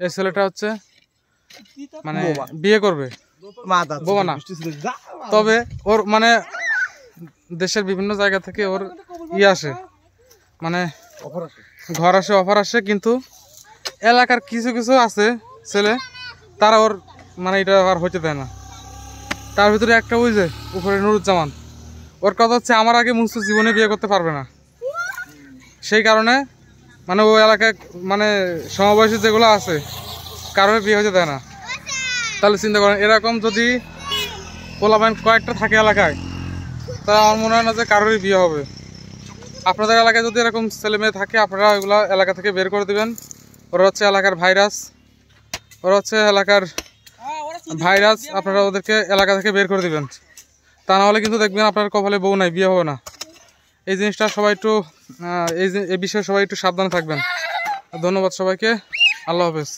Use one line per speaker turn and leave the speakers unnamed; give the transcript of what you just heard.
এই ছেলেটা হচ্ছে মানে বিয়ে করবে, বোবা না, তবে ওর মানে দেশের বিভিন্ন জায়গা থেকে ওর আসে, মানে ঘর আসে, অফার আসে, কিন্তু এলাকার কিছু কিছু আছে ছেলে, তারা ওর মানে এটা আর হইতে দেয় না। তার ভিতরে একটা ওই যে উপরে নুরুজ্জামান, ওর কথা হচ্ছে আমার আগে মুনসু জীবনে বিয়ে করতে পারবে না, সেই কারণে মানে ওই এলাকায় মানে সমবয়সী যেগুলো আছে কারোর বিয়ে হতে দেয় না। তাহলে চিন্তা করেন, এরকম যদি পোলাপাইন কয়েকটা থাকে এলাকায়, তা আমার মনে হয় না যে কারোরই বিয়ে হবে। আপনাদের এলাকায় যদি এরকম ছেলে মেয়ে থাকে, আপনারা ওইগুলো এলাকা থেকে বের করে দিবেন। ওরা হচ্ছে এলাকার ভাইরাস, আপনারা ওদেরকে এলাকা থেকে বের করে দিবেন। তা না হলে কিন্তু দেখবেন আপনার কপালে বউ নাই, বিয়ে হবে না। এই জিনিসটা সবাই একটু এই বিষয়ে সবাই একটু সাবধানে থাকবেন। ধন্যবাদ সবাইকে, আল্লাহ হাফেজ।